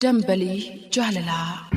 Dambalii Jaalalaa.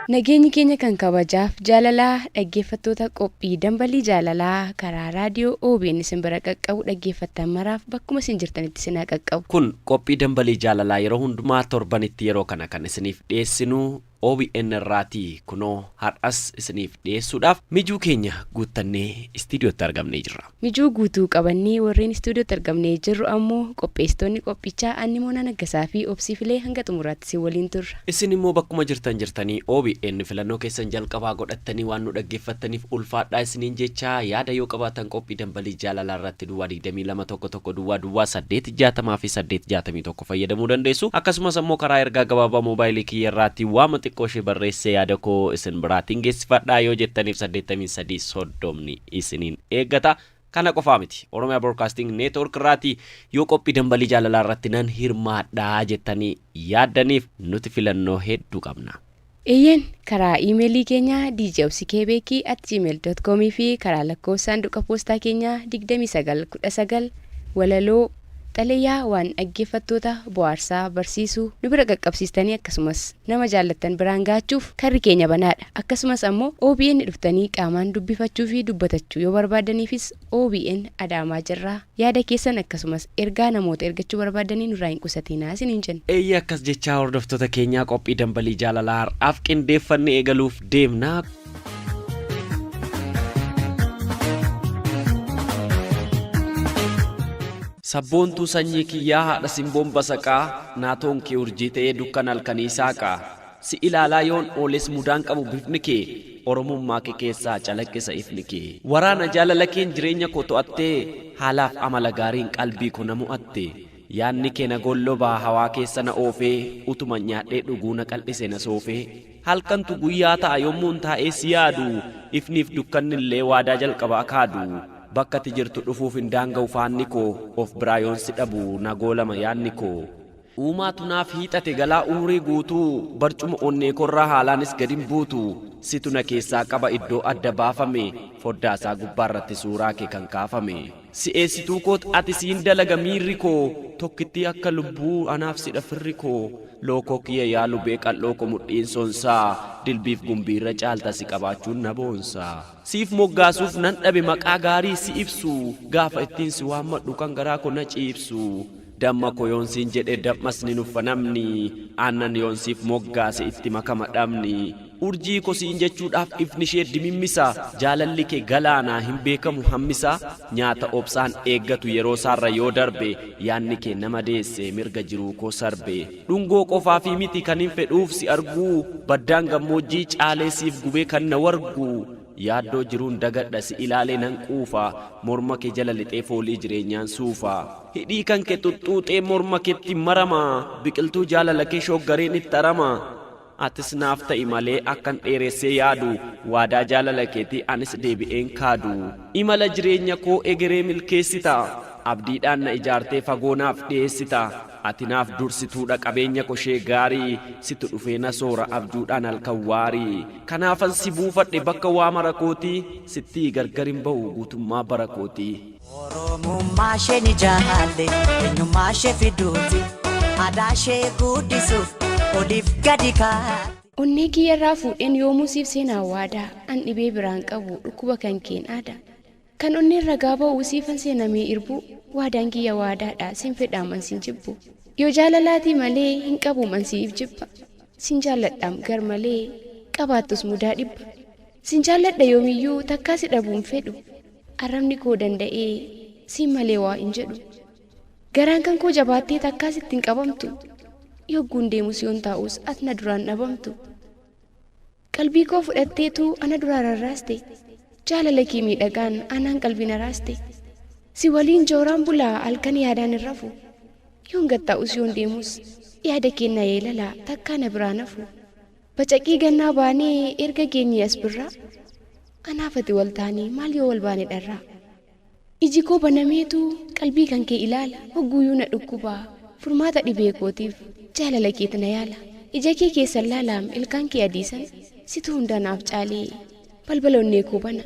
Nageenyi keenya kan kabajaaf jaalalaa dhaggeeffattoota qophii dambalii jaalalaa karaa raadiyoo OBN isin bira qaqqabu dhaggeeffattan maraaf bakkuma isin jirtanitti isin qaqqabu. Kun qophii dambalii jaalalaa yeroo hundumaa torbanitti yeroo kana kan isiniif dhiyeessinu OBN irraatii kunoo har'as isiniif dhiyeessuudhaaf mijuu keenya guuttannee istiidiyootti argamnee jirra. Mijuu guutuu qabannee warreen istiidiyootti argamnee jirru ammoo qopheessitoonni qophichaa Annimoona Naggasaa fi Obsiifilee hanga xumuraatti si waliin turra. Isin immoo bakkuma jirtanii OBN filannoo keessan jalqabaa godhattanii waan nu dhaggeeffattaniif ulfaadhaa isiniin jecha yaada yoo qabaatan qophii dambalii jaalalaa irratti duwwaa 2211 duwwaa 860 fi 861 fayyadamuu dandeessu. Akkasumas ammoo karaa ergaa gabaabaa moobaayilii kiyya irratti waama xiqqooshee barreessee yaada koo isin biraatiin geessifadhaa yoo jettaniif 8330 isiniin eeggata. Kana qofaa miti Oromiyaa Broadcasting Network irratti yoo qophii dambalii jaalalaa irratti nan hirmaadhaa jettanii yaaddaniif nuti filannoo hedduu qabna. Eeyyeen karaa iimeelii keenya djobsikebeki@gmail.com fi karaa lakkoofsa saanduqa poostaa keenya 2919 Walaloo Xalayaa waan dhaggeeffattoota bohaarsaa barsiisuu nu bira qaqqabsiistanii akkasumas nama jaallattan biraan gaachuuf karri keenya banaadha. Akkasumas ammoo OBN dhuftanii qaamaan dubbifachuu fi dubbatachuu yoo barbaadaniifis OBN Adaamaa jirraa yaada keessan akkasumas ergaa namoota ergachuu barbaadanii nurraa hin qusatinaa isiniin jenna. Eeyyee akkas jechaa hordoftoota keenyaa qophii dambalii jaalalaa har'aaf qindeeffannee eegaluuf deemna. Sabboontuu sanyii kiyyaa haadha simboon basaqaa naatoon kee urjii ta'ee dukkan halkanii saaqaa si ilaalaa yoon ooles mudaan qabu bifni kee oromummaa kee keessaa calaqqisa ifni kee waraana jaalala keen jireenya koo to'attee haalaaf amala gaariin qalbii koo na mo'atte yaanni kee na gollobaa hawaa keessa na oofee utuma nyaadhee dhuguu na qal'ise na soofee halkantu guyyaa ta'a yommuun taa'ee si yaadu ifniif dukkannillee waadaa jalqabaa kaadu. Bakka ati jirtu dhufuuf hin daanga'u faanni koo of biraa yoon si dhabu nagoolama yaanni koo uumaatu naaf hiixate galaa umurii guutuu barcuma onnee korraa haalaanis gadi hin buutu situ na keessaa qaba iddoo adda baafame foddaasaa gubbaarratti suuraa kee kan kaafame si eessituu koot ati siin dalaga miirri koo tokkitti akka lubbuu anaaf sidha firri koo lookoo kiyya yaalu beeqal'oo ko mudhiin sonsaa dilbiif gumbiirra caalta si qabaachuun na boonsaa siif moggaasuuf nan dhabe maqaa gaarii si ibsu gaafa ittiin si waammadhu kan garaa ko na ciibsu damma ko yoon siin jedhe dammas ni nuffa namni aannan yoon siif moggaase itti makama dhabni urjii ko siin jechuudhaaf ifni ishee dimimmisa jaalalli kee galaanaa hin beekamu hammisa nyaata obsaan eeggatu yeroo saarra yoo darbe yaanni kee nama deesse mirga jiruu koo sarbe dhungoo qofaa fi miti kan hin fedhuuf si arguu baddaan gammoojjii caalee siif gubee kan na wargu yaaddoo jiruun dagadha si ilaalee nan quufa morma kee jala lixee foolii jireenyaan suufa hidhii kan kee tuttuuxee morma keetti marama biqiltuu jaalala kee shoggareen itti arama atis naaf ta'i malee akkan dheeressee yaadu waadaa jaalala keetii anis deebi'een kaadu imala jireenya koo egeree milkeessita abdiidhaan na ijaartee fagoonaaf dhiyeessita ati naaf dursituudha qabeenya koshee gaarii situ dhufee na soora abjuudhaan halkan waarii kanaafan si buufadhe bakka waa marakootii sitti gargar hin ba'u guutummaa barakootii. Oromummaa ishee ni jaalle eenyummaa ishee fiduuti aadaa ishee guddisuuf oliif gadi kaa'atti. Onnee kiyyarraa fuudheen yoomuu siif seenaa waadaa an dhibee biraan qabu dhukkuba kan keen aadaa kan onneen ragaa ba'uu siifan seenamee irbu waadaan kiyya waadaadha sin fedhaaman sin jibbu yoo jaalalaatii malee hin qabu man siif jibba sin jaalladhaam gar malee qabaattus mudaa dhibba sin jaalladha yoomiyyuu takkaa si dhabuun fedhu arrabni koo danda'ee sin malee waa hin jedhu garaan kan koo jabaattee takkaa sittiin qabamtu yogguun deemus yoon taa'us at na duraan dhabamtu qalbii koo fudhatteetu ana duraa rarraaste jaalala kee miidhagaan anaan qalbii na raaste si waliin jooraan bulaa halkan yaadaan hin rafu yoon gattaa'us yoon deemus yaada keenna yeelalaa takkaa na biraa nafu bacaqii gannaa baanee erga geenye as birraa anaafati wal taanii maal yoo wal baane dharraa iji koo banameetu qalbii kan kee ilaala hogguuyyuu na dhukkubaa furmaata dhibee kootiif jaalala keeti na yaala ija kee keessan laalaam ilkaan kee adiisan situ hundaanaaf caalee balbala onnee koo bana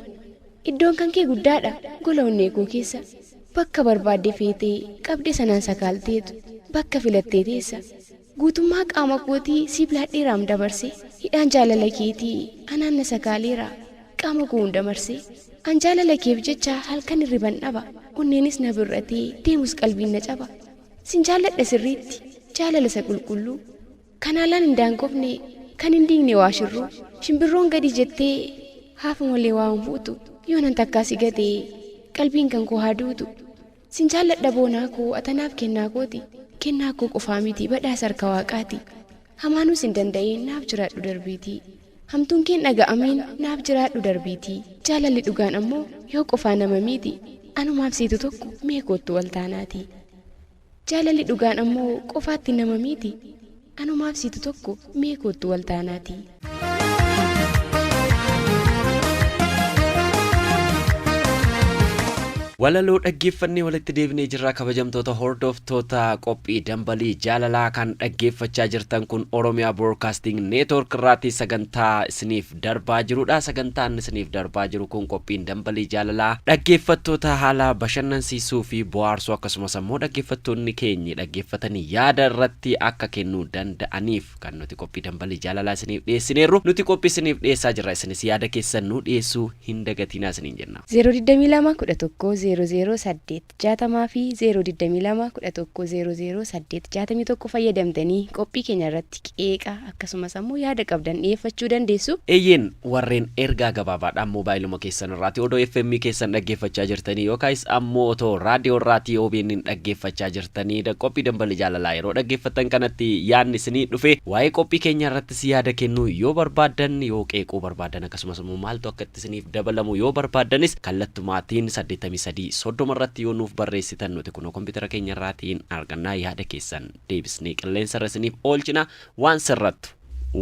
iddoon kan kee guddaadha gola onnee koo keessa bakka barbaadde feetee qabde sanaan sakaalteetu bakka filattee teessa guutummaa qaama kootii siif laadheeraam dabarse hidhaan jaalala keetii anaan na sakaaleera qaama koo hunda marse an jaalala keef jecha halkan hirriban dhaba onneenis na birratee deemus qalbiin na caba sin jaalladha sirriitti jaalala isa qulqulluu kan haalaan hin daangofne kan hin diigne waa shirruu shimbirroon gadi jettee haafumallee waa hin fuutu yoonan takkaasi gatee qalbiin kan koo haa duutu sin jaalladha boonaa koo atanaaf kennaa kooti kennaa koo qofaa miti badhaasa harka waaqaati hamaanuus hin danda'in naaf jiraadhu darbiitii hamtuun keen dhaga'amiin naaf jiraadhu darbiitii jaalalli dhugaan ammoo yoo qofaa nama miti anumaaf siitu tokko mee koottu waltaanaati jaalalli dhugaan ammoo qofaatti nama miti anumaaf siitu tokko mee koottu waltaanaati. Walaloo dhaggeeffannee walitti deebinee jirra kabajamtoota hordoftoota qophii dambalii jaalalaa kan dhaggeeffachaa jirtan kun Oromiyaa Broadcasting Network irratti sagantaa isiniif darbaa jirudha. Sagantaan isiniif darbaa jiru kun qophiin dambalii jaalalaa dhaggeeffattoota haala bashannansiisuu fi bohaarsuu akkasumas ammoo dhaggeeffattoonni keenya dhaggeeffatanii yaada irratti akka kennuu danda'aniif kan nuti qophii dambalii jaalalaa isiniif dhiyeessineerru. Nuti qophii isiniif dhiyeessaa jirra, isinis yaada keessan nu dhiyeessuu hin dagatinaa isiniin jenna. 022 008 fi 022 fayyadamtanii qophii keenya irratti qeeqa akkasumas ammoo yaada qabdan dhiyeeffachuu dandeessu. Eeyyeen warreen ergaa gabaabaadhaan moobaayiluma keessan irratti odoo FM keessan dhaggeeffachaa jirtanii yookaas ammoo otoo raadiyoo irratti OBN dhaggeeffachaa jirtanii qophii dambalii jaalalaa yeroo dhaggeeffattan kanatti yaadni isinii dhufe waa'ee qophii keenya irrattis yaada kennuu yoo barbaadan yoo qeequu barbaadan akkasumas ammoo maaltu akka isiniif dabalamu yoo barbaadanis kallattumaatiin 83 soddoma irratti yoo nuuf barreessitan nuti kunoo kompiitara keenya irraatiin argannaa yaada keessan deebisnee qilleensa irra isiniif oolchina waan sirrattu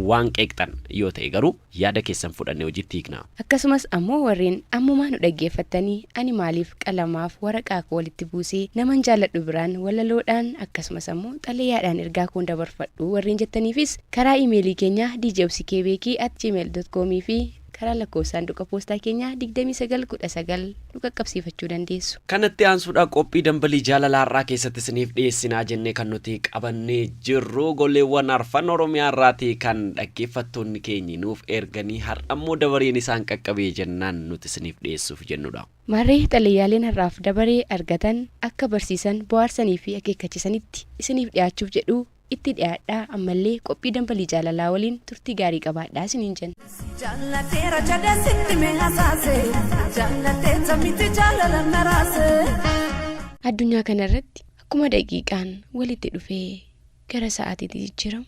waan qeeqxan yoo ta'e garuu yaada keessan fudhannee hojiitti hiikna. Akkasumas ammoo warreen ammumaa nu dhaggeeffatanii ani maaliif qalamaaf waraqaa koo walitti buusee naman jaalladhu biraan walaloodhaan akkasumas ammoo xalayaadhaan ergaa koo dabarfadhu warreen jettaniifis karaa iimeelii keenya djobsikebeki@gmail.com fi karaa lakkoofsaan dhuqa poostaa keenya 2919 nu qaqqabsiifachuu dandeessu. Kanatti aansuudha qophii dambalii jaalalaa irraa keessatti isiniif dhiyeessinaa jennee kan nuti qabannee jirru goleewwan arfan Oromiyaa irraati kan dhaggeeffattoonni keenya nuuf erganii har'ammoo dabareen isaan qaqqabee jennaan nuti isiniif dhiyeessuuf jennudha. Marree xalayaaleen har'aaf dabaree argatan akka barsiisan bohaarsanii fi akeekkachiisanitti isiniif dhiyaachuuf jedhu itti dhiyaadhaa ammallee qophii dambalii jaalalaa waliin turtii gaarii qabaadhaa isiniin jenna. Jaallateera jedhee sitti mee hasaase jaallateessa miti jaalala naraase. Addunyaa kanarratti akkuma daqiiqaan walitti dhufee gara sa'aatiitti jijjiiramu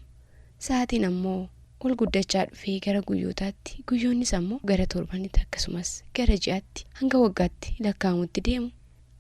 sa'aatiin ammoo ol guddachaa dhufee gara guyyootaatti guyyoonnis ammoo gara torbanitti akkasumas gara ji'aatti hanga waggaatti lakkaa'amutti deemu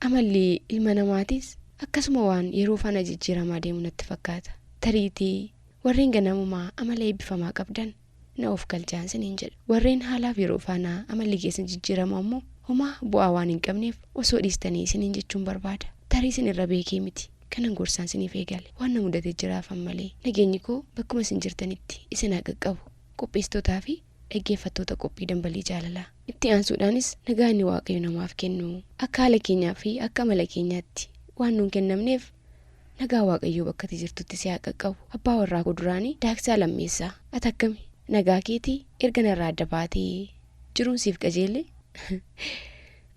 amalli ilma namaatis akkasuma waan yeroo faana jijjiiramaa deemu natti fakkaata. Tariitii warreen ganamumaa amala eebbifamaa qabdan na of galchaan isiniin jedha. Warreen haalaaf yeroo faana amalli keessan jijjiiramu ammoo homaa bu'aa waan hin qabneef osoo dhiistanii isiniin jechuun barbaada. Tarii isin irra beekee miti kanan gorsaan isiniif eegale waan na mudatee jiraafan malee nageenyi koo bakkuma isin jirtanitti isin haa qaqqabu. Qopheessitootaa fi dhaggeeffattoota qophii dambalii jaalalaa itti aansuudhaanis nagaa inni waaqayyo namaaf kennu akka haala keenyaa fi akka amala keenyaatti waan nuun kennamneef nagaa waaqayyoo bakkatti jirtutti si haa qaqqabu. Abbaa warraa kuduraanii daaksaa lammeessaa ati akkami nagaa keetii erga narraa adda baatee jiruun siif qajeelle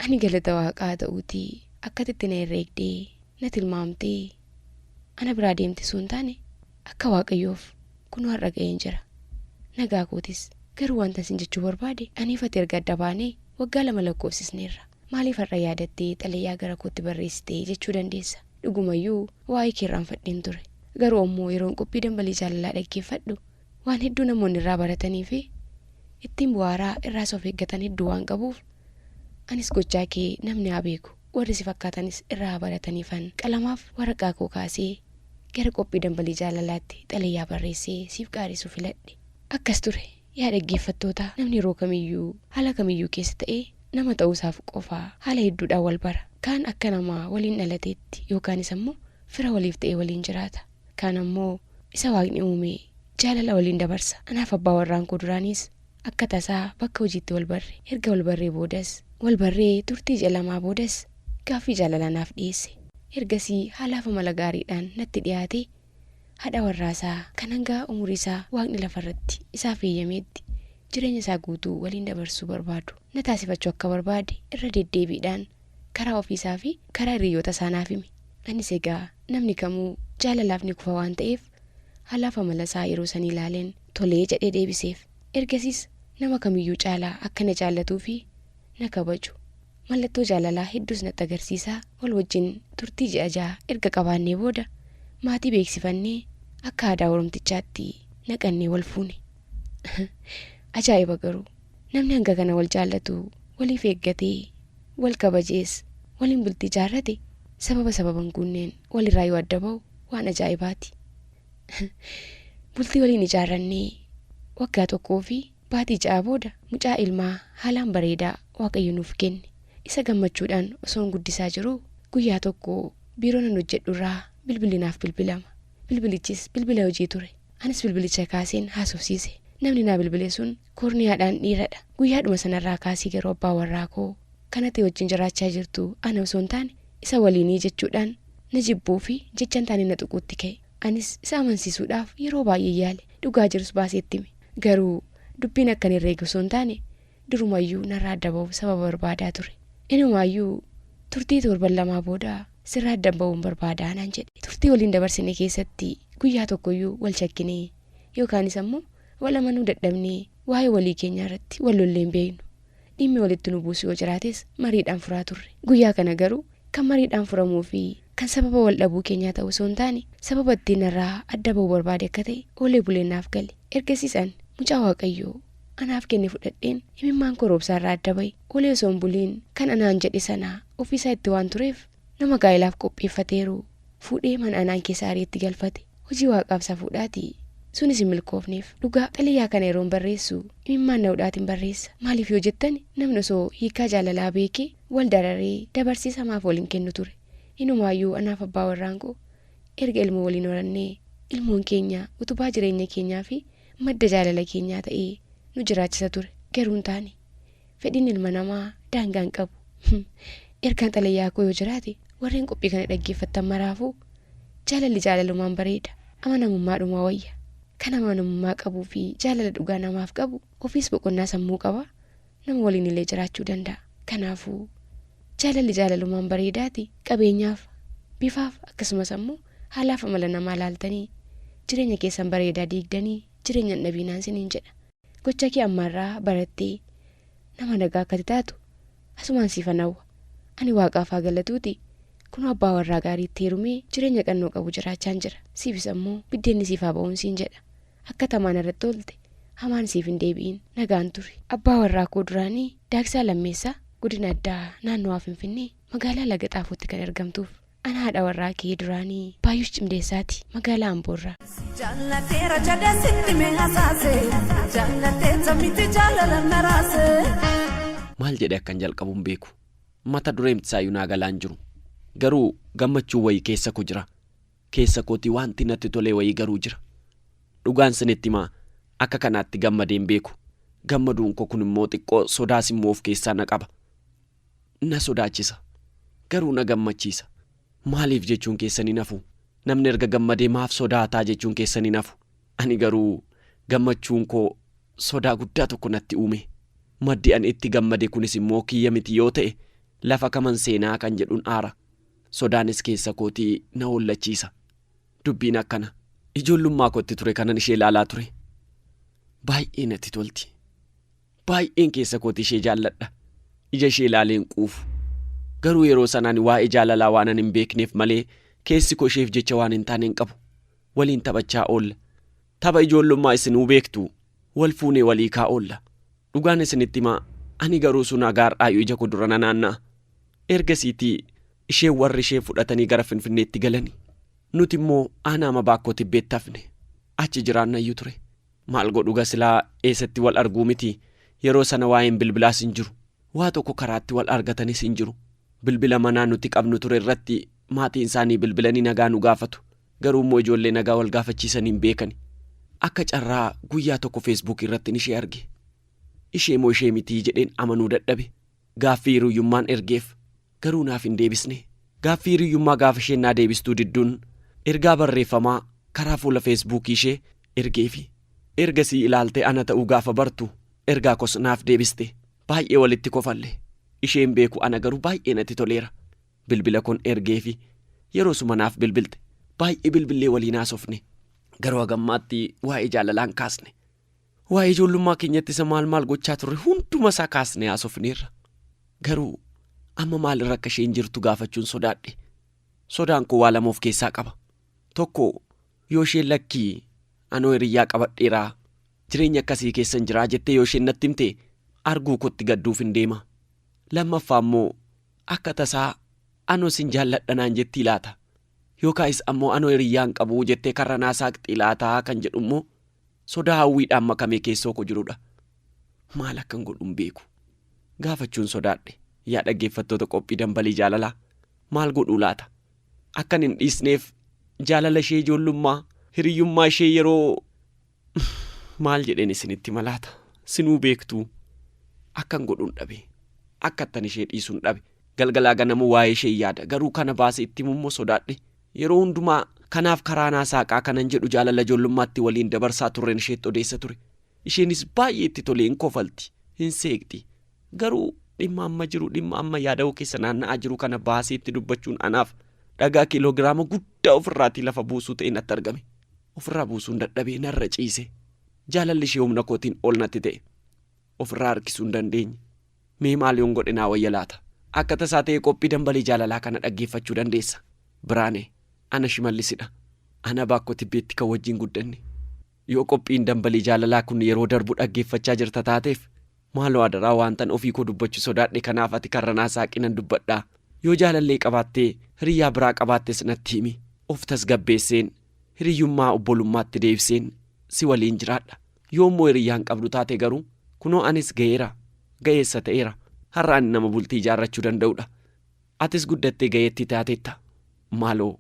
ani galata waaqaa ta'uutii akkatitti na herreegdee na tilmaamtee ana biraa deemte sun taane akka waaqayyoof kunoo har'a ga'een jira. Nagaa kootis garuu wanta isin jechuu barbaade aniifati erga adda baanee waggaa 2 lakkoofsisneerra. Maaliif har'a yaadattee xalayaa gara kootti barreessitee jechuu dandeessa. Dhugumayyuu waa'ee keerraan fadheen ture. Garuu ammoo yeroon qophii dambalii jaalalaa dhaggeeffadhu waan hedduu namoonni irraa baratanii fi ittiin bu'aaraa irraa of eeggatan hedduu waan qabuuf anis gochaa kee namni haa beeku warri si fakkaatanis irraa barataniifan qalamaaf waraqaa koo kaasee gara qophii dambalii jaalalaatti xalayaa barreessee siif qaarisuu filadhe. Akkas ture yaa dhaggeeffattoota namni yeroo kamiyyuu haala kamiyyuu keessa ta'ee nama ta'uusaaf qofaa haala hedduudhaan wal bara. Kaan akka namaa waliin dhalateetti yookaanis ammoo fira waliif ta'ee waliin jiraata. Kaan ammoo isa waaqni uume jaalala waliin dabarsa. Anaaf abbaa warraan koo duraanis akka tasaa bakka hojiitti wal barre erga wal barree boodas wal barree turtii 2 boodas gaaffii jaalalaa naaf dhiyeesse. Ergasii haalaaf amala gaariidhaan natti dhiyaate haadha warraasaa kan hanga umurii isaa waaqni lafarratti isaaf eeyyameetti jireenya isaa guutuu waliin dabarsuu barbaadu na taasifachuu akka barbaade irra deddeebiidhaan karaa ofiisaa fi karaa hiriyoota isaa naaf hime. Anis egaa namni kamuu jaalalaaf ni kufa waan ta'eef haalaaf amala isaa yeroo san ilaaleen tolee jedhee deebiseef. Ergasiis nama kamiyyuu caalaa akka na jaallatuu fi na kabaju mallattoo jaalalaa hedduus natti agarsiisaa wal wajjin turtii ji'a ja'a erga qabaannee booda maatii beeksifannee akka aadaa Oromtichaatti naqannee wal fuune. Ajaa'iba garuu namni hanga kana wal jaallatu waliif eeggatee wal kabajees waliin bultii jaarrate sababan kunneen walirraa yoo adda ba'u waan ajaa'ibaati. Bultii waliin ijaarrannee waggaa tokkoo fi baatii ja'a booda mucaa ilmaa haalaan bareedaa Waaqayyo nuuf kenne. Isa gammachuudhaan osoon guddisaa jiru guyyaa tokko biiroo nan hojjedhurraa bilbilli naaf bilbilama. Bilbilichis bilbila hojii ture. Anis bilbilicha kaaseen haasofsiise. Namni naa bilbile sun koorniyaadhaan dhiiradha. Guyyaadhuma sanarraa kaasii garuu abbaa warraa koo kanatti wajjin jiraachaa jirtu ana osoo hin taane isa waliinii jechuudhaan na jibbuu fi jechaan taane na tuquutti ka'e. Anis isa amansiisuudhaaf yeroo baay'ee yaale dhugaa jirus baaseetti hime. Garuu dubbiin akkan irra eegu osoo hin taane durumayyuu narraa adda ba'uuf sababa barbaadaa ture. Inumaayyuu turtii torban lamaa booda sirraa adda ba'uun barbaadaa naan jedhe. Turtii waliin dabarsine keessatti guyyaa tokkoyyuu wal shakkinee yookaanis ammoo wal amanuu dadhabnee waa'ee walii keenyaa irratti wal lolleen beeknu. Dhimmi walitti nu buusu yoo jiraates mariidhaan furaa turre. Guyyaa kana garuu kan mariidhaan furamuu fi kan sababa wal dhabuu keenyaa ta'u osoo hin taane sababa ittiin irraa adda ba'uu barbaade akka ta'e oolee buleennaaf gale. Ergasiisan mucaa Waaqayyoo anaaf kenne fudhadheen himimmaan koroobsaa irraa adda ba'e. Oolee osoo hin buliin kan anaan jedhe sanaa ofiisaa itti waan tureef nama gaa'ilaaf qopheeffateeru fuudhee mana anaan keessa ariitti galfate. Hojii Waaqaaf fuudhaati. Sunis hin milkoofneef dhugaa xaliyaa kana yeroon barreessu himimmaan na'uudhaatiin barreessa. Maaliif yoo jettan namni osoo hiikaa jaalalaa beekee wal dararee dabarsiisa maaf waliin kennu ture. Inumaayyuu anaaf abbaa warraan koo erga ilmoo waliin horannee ilmoon keenya utubaa jireenya keenyaa fi madda jaalala keenyaa ta'ee nu jiraachisa ture. Garuu hin taane fedhiin ilma namaa daangaan qabu. Ergaan xalayaa koo yoo jiraate warreen qophii kana dhaggeeffattan maraafuu jaalalli jaalalumaan bareeda. Amanamummaadhuma wayya. Kan amanamummaa qabuu fi jaalala dhugaa namaaf qabu ofiis boqonnaa sammuu qaba. Nama waliin illee jiraachuu danda'a. Kanaafuu jaalalli jaalalumaan bareedaati. Qabeenyaaf bifaaf akkasumas ammoo haalaaf amala namaa laaltanii jireenya keessan bareedaa diigdanii jireenya dhabiinaan siniin jedha. Gocha kee ammaarraa barattee nama nagaa akka taatu asumaan siifan hawwa. Ani Waaqaaf haa galatuuti. Kun abbaa warraa gaariitti heerumee jireenya qannoo qabu jiraachaan jira. Siifis ammoo biddeenni siif haa ba'uun siin jedha. Akka tamaan irratti oolte hamaan siif hin deebi'in nagaan ture. Abbaa warraa koo duraanii Daaksaa Lammeessaa godina addaa naannoo Finfinnee magaalaa Laga Xaafotti kan argamtuuf ana haadha warraa kee duraanii Baay'uush Cimdeessaati magaalaa Amboorraa. Jaallateera jedhee sitti mee hasaase jaallateessa miti jaalala maraase. Maal jedhe akkan jalqabuun beeku. Mata dureemtisaayyuu naa galaan jiru. Garuu gammachuu wayii keessa koo jira. Keessa kootii wanti natti tolee wayii garuu jira. Dhugaan sinitti himaa akka kanaatti gammadeen beeku. Gammaduun koo kun immoo xiqqoo sodaas immoo of keessaa na qaba. Na sodaachisa. Garuu na gammachiisa. Maaliif jechuun keessanii nafu? Namni erga gammadee maaf sodaataa jechuun keessanii nafu? Ani garuu gammachuun koo sodaa guddaa tokko natti uume. Maddi ani itti gammade kunis immoo kiyya miti yoo ta'e lafa kaman seenaa kan jedhuun aara. Sodaanis keessa kootii na hollachiisa. Dubbiin akkana ijoollummaa kootti ture kanan ishee ilaalaa ture. Baay'ee natti tolti. Baay'een keessa kootii ishee jaalladha. Ija ishee ilaaleen quufu. Garuu yeroo sanaan waa'ee jaalalaa waan hin beekneef malee keessi koo isheef jecha waan hin taane hin qabu. Waliin taphachaa oolla. Tapha ijoollummaa isinuu beektu wal fuunee walii kaa oolla. Dhugaan isinitti himaa ani garuu sun agaardhaayyuu ija koo dura naanna'a. Ergasiitii ishee warri ishee fudhatanii gara Finfinneetti galani. Nuti immoo aanaama baakkoo tibbeetti hafne. Achi jiraannayyuu ture. Maal godhu silaa eessatti wal arguu miti. Yeroo sana waa'een bilbilaas hin jiru. Waa tokko karaatti wal argatanis hin jiru. Bilbila manaa nuti qabnu ture irratti maatiin isaanii bilbilanii nagaa nu gaafatu. Garuu immoo ijoollee nagaa wal gaafachiisanii hin beekani. Akka carraa guyyaa tokko Facebook irratti ishee arge. Ishee moo ishee mitii jedheen amanuu dadhabe. Gaaffii hiriyyummaan ergeef. garuu naaf hin deebisne. Gaaffii hiriyyummaa gaafa isheen naa deebistuu didduun ergaa barreeffamaa karaa fuula feesbuukii ishee ergeefi. Ergasii ilaaltee ana ta'uu gaafa bartu ergaa kos naaf deebiste. Baay'ee walitti kofalle. Isheen beeku ana garuu baay'ee natti toleera. Bilbila kun ergeefi yeroo suma naaf bilbilte. Baay'ee bilbilee waliin haasofne. Garuu hagammaatti waa'ee jaalalaan kaasne. Waa'ee ijoollummaa keenyatti isa maal gochaa turre hunduma isaa kaasne haasofneerra. Garuu amma maalirra akka isheen jirtu gaafachuun sodaadhe. Sodaan koo waa lama of keessaa qaba. Tokko yoo isheen lakkii anoo hiriyyaa qabadheeraa jireenya akkasii keessan jiraa jettee yoo isheen natti himte arguu kootti gadduuf hin deema. Lammaffaa immoo akka tasaa anoo sin jaalladha naan jetti laata. Yookaayis ammoo anoo hiriyyaan qabu jettee karra naasaa qixilaataa kan jedhu immoo sodaa hawwiidhaan makamee keessoo koo jirudha. Maal akkan godhuun beeku. Gaafachuun sodaadhe. Yaa dhaggeeffattoota qophii dambalii jaalalaa maal godhuu laata? Akkan hin dhiisneef jaalala ishee ijoollummaa hiriyyummaa ishee yeroo maal jedheen isinitti malaata? Sinuu beektuu akkan godhuun dhabe. Akkattan ishee dhiisuun dhabe. Galgalaa ganamuu waa'ee ishee yaada. Garuu kana baase itti mummoo sodaadhe. Yeroo hundumaa kanaaf karaa naasaaqaa kanan jedhu jaalala ijoollummaatti waliin dabarsaa turreen isheetti odeessa ture. Isheenis baay'ee itti tolee hin kofalti, hin seeqti. Garuu dhimma amma yaada'uu keessa naanna'aa jiru kana baasee itti dubbachuun anaaf dhagaa kiiloogiraama guddaa ofirraatii lafa buusuu ta'e natti argame. Ofirraa buusuun dadhabee narra ciise. Jaalalli ishee humna kootiin ol natti ta'e. Ofirraa harkisuu hin dandeenye. Mee maal yoon godhe naa wayya laata? Akka tasaa ta'e qophii dambalii jaalalaa kana dhaggeeffachuu dandeessa. Biraane, ana Shimallisidha. Ana Baakkoo Tibbeetti kan wajjin guddanne. Yoo qophiin dambalii jaalalaa kun yeroo darbu dhaggeeffachaa jirta taateef maaloo adaraa waantan ofii koo dubbachuu sodaadhe kanaaf ati karra naasaqinan dubbadhaa. Yoo jaalallee qabaattee hiriyyaa biraa qabaattes natti himi. Of tasgabbeesseen hiriyyummaa obbolummaatti deebiseen si waliin jiraadha. Yoo immoo hiriyyaan qabdu taate garuu kunoo anis ga'eessa ta'eera. Har'a ani nama bultii ijaarrachuu danda'udha. Atis guddattee ga'eetti taateetta. Maaloo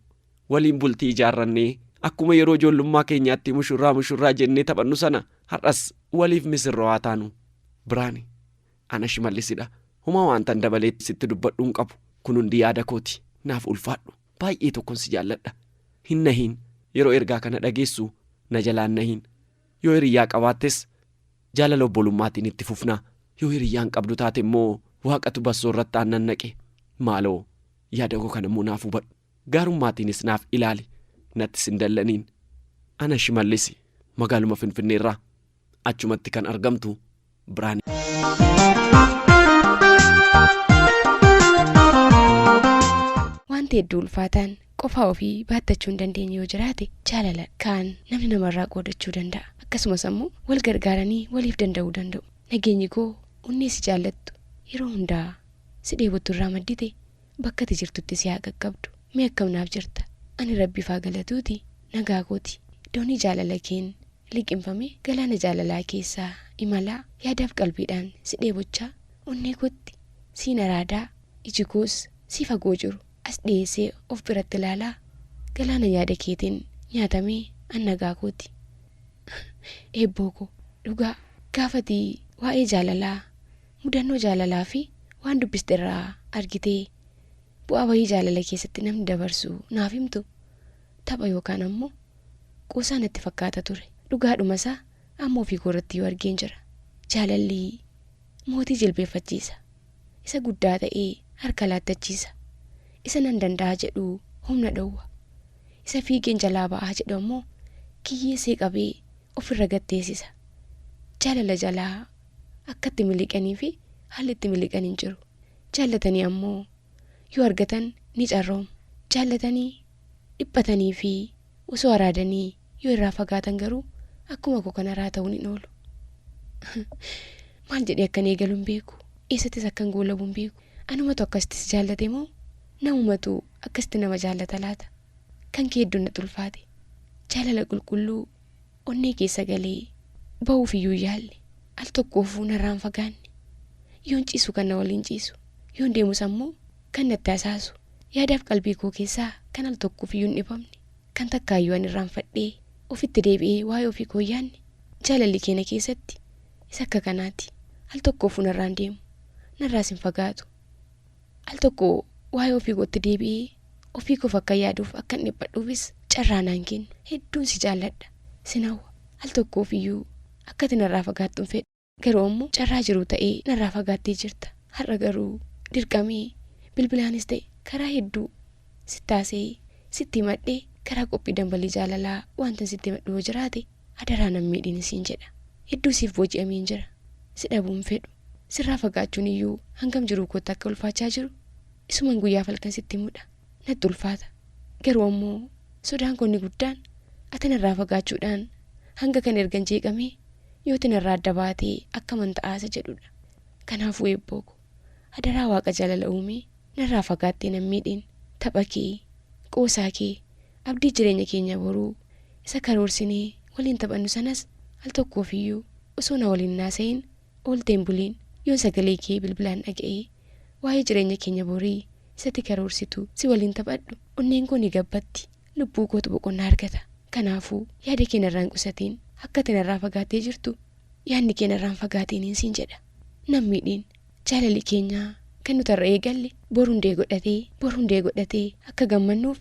waliin bultii ijaarrannee akkuma yeroo ijoollummaa keenyaatti mushurraa jennee taphannu sana har'as waliif misirroo taanu. Biraani, ana Shimallisidha. Huma waantan dabalee sitti dubbadhuun qabu. Kun hundi yaada kooti. Naaf ulfaadhu. Baay'ee tokkon si jaalladha. Hin nahiin. Yeroo ergaa kana dhageessu na jalaan nahiin. Yoo hiriyyaa qabaattes jaalala obbolummaatiin itti fufnaa. Yoo hiriyyaan qabdu taate immoo waaqatu bassoo irratti aannan naqe. Maaloo yaada koo kana immoo naaf hubadhu. Gaarummaatiinis naaf ilaali. Nattis hin dallaniin. Ana Shimallisi magaaluma Finfinneerraa achumatti kan argamtu Biraani. Wanti hedduu ulfaataan qofaa ofii baattachuu hin dandeenye yoo jiraate jaalala kaan namni namarraa qoodachuu danda'a. Akkasumas ammoo wal gargaaranii waliif danda'uu danda'u. Nageenyi koo onnee si jaallattu yeroo hundaa si dheebottu irraa maddite bakka ati jirtutti si haa qaqqabdu. Mee akkam naaf jirta? Ani Rabbiif haa galatuuti nagaa kooti. Doonii jaalala keen liqinfame galaana jaalalaa keessaa imalaa yaadaaf qalbiidhaan si dheebochaa onnee kootti siin araadaa iji koos si fagoo jiru as dhiyeessee of biratti ilaalaa galaana yaada keetiin nyaatamee an nagaa kooti. Eebboo koo dhugaa gaafatii waa'ee jaalalaa mudannoo jaalalaa fi waan dubbiste irraa argitee bu'aa wayii jaalala keessatti namni dabarsu naaf himtu tapha yookaan ammoo qoosaa natti fakkaata ture. Dhugaadhuma isaa ammoo ofii koorratti yoo argeen jira. Jaalalli mootii jilbeeffachiisa. Isa guddaa ta'ee harka laattachiisa. Isa nan danda'a jedhu humna dhowwa. Isa fiigeen jalaa ba'aa jedhu ammoo kiyyeessee qabee ofirra gatteessisa. Jaalala jalaa akkatti miliqanii fi haalli itti miliqan hin jiru. Jaallatanii ammoo yoo argatan ni carroomu. Jaallatanii dhiphatanii fi osoo araadanii yoo irraa fagaatan garuu akkuma koo kanarraa ta'uun hin oolu. Maal jedhee akkan eegalu hin beeku. Eessattis akkan goolabu hin beeku. Anumatu akkasittis jaallate moo namumatu akkasitti nama jaallata laata? Kan kee hedduun natti ulfaate. Jaalala qulqulluu onnee keessa galee ba'uuf iyyuu yaalle al tokkoofuu narraan fagaanne. Yoon ciisu kan na waliin ciisu. Yoon deemus ammoo kan natti asaasu. Yaadaaf qalbii koo keessaa kan al tokkoof iyyuu hin dhibamne. Kan takkaayyuu an irraan fadhee ofitti deebi'ee waa'ee ofii koo yaanne. Jaalalli keenya keessatti isa akka kanaati. Al tokkoofuu narraan deemu. Narraas hin fagaatu. Al tokko waa'ee ofii gootti deebi'ee ofii koof akka yaaduuf akka inni dhiphadhuufis carraa naan kennu. Hedduun si jaalladha. Sinawwa al tokkoof iyyuu akka ati narraa fagaattuun fedha. Garuu immoo carraa jiru ta'ee narraa fagaattee jirta. Har'a garuu dirqamee bilbilaanis ta'e karaa hedduu sittaasee sitti madhee karaa qophii dambalii jaalalaa wanta sitti madhuu jiraate adaraa nan miidhin siin jedha. Hedduu siif booji'ameen jira. Si dhabuun fedhu. Sirraa fagaachuun iyyuu hangam jiruu kootti akka ulfaachaa jiru isuman guyyaa falkan sitti mudha. Natti ulfaata. Garuu immoo sodaan konni guddaan ati narraa fagaachuudhaan hanga kan ergan jeeqamee yoo ati narraa adda baatee akka manta'aasa jedhudha. Kanaafuu eebboo ko adaraa waaqa jaalala uumee narraa fagaattee nan miidhin. Tapha kee qoosaa kee abdii jireenya keenya boruu isa karoorsinee waliin taphannu sanas al tokkoof iyyuu osoo na waliin naasayin oolteen buliin yoon sagalee kee bilbilaan dhaga'ee waa'ee jireenya keenya borii isatti karoorsitu si waliin taphadhu onneen koo ni gabbatti lubbuu kootu boqonnaa argata. Kanaafuu yaada kee narraan qusatiin akka ati narraa fagaattee jirtu yaadni kee narraan fagaatiin siin jedha. Nan miidhin jaalalli keenyaa kan nuti irra eegalle borundee godhatee akka gammannuuf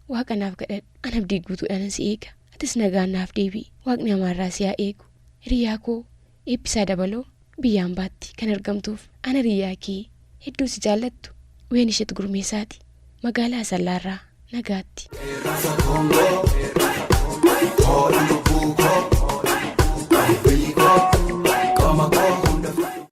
waaqa naaf kadhadhu. An abdii guutuudhaan si eega. Atis nagaan naaf deebi'i. Waaqni amaarraa si haa eegu. Hiriyaa koo eebbisaa dabaloo biyyaan baatti kan argamtuuf ana hiriyaa kee hedduu si jaallattu ween isheet gurmeessaati magaalaa Asallaarraa nagaatti.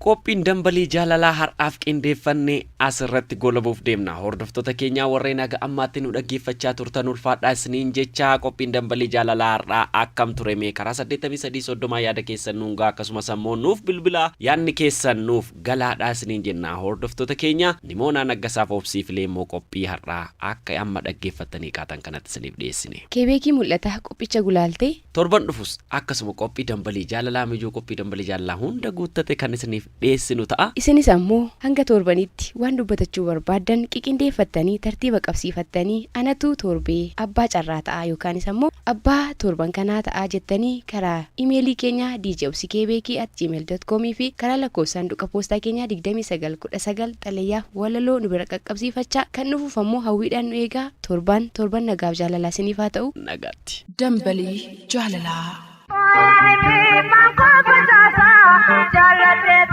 Qophiin dambalii jaalalaa har'aaf qindeeffannee asirratti golabuuf deemna. Hordoftoota keenyaa warreen aga ammaatti nu dhaggeeffachaa turtan ulfaadhaa isiniin jecha qophiin dambalii jaalalaa har'aa akkam ture mee karaa 8330 yaada keessan nuungaa akkasumas ammoo nuuf bilbilaa yaadni keessan nuuf galaadhaa isiniin jenna. Hordoftoota keenya Nimoonaa Naggasaaf obsiifilee immoo qophii har'aa akka amma dhaggeeffattanii qaatan kanatti isiniif dhiyeessine. Kebeekii mul'ata qophicha gulaaltee torban dhufus akkasuma qophii dambalii jaalalaa mijuu qophii dambalii jaalalaa hunda guuttate kan isiniif dhiyeessinu ta'a. Isinis ammoo hanga torbanitti waan dubbatachuu barbaadan qiqindeeffattanii tartiiba qabsiifattanii anatu torbee abbaa carraa ta'a yookaanis ammoo abbaa torban kanaa ta'a jettanii karaa imeelii keenya djobsikebeki@gmail.com fi karaa lakkoofsaanduqa poostaa keenya 2919 xalayaa walaloo nu bira qaqqabsiifachaa kan nufuuf ammoo hawwiidhaan nu eegaa torban nagaaf jaalalaa isiniif haa ta'u. Nagaatti. Dambalii jaalalaa. Jaalallee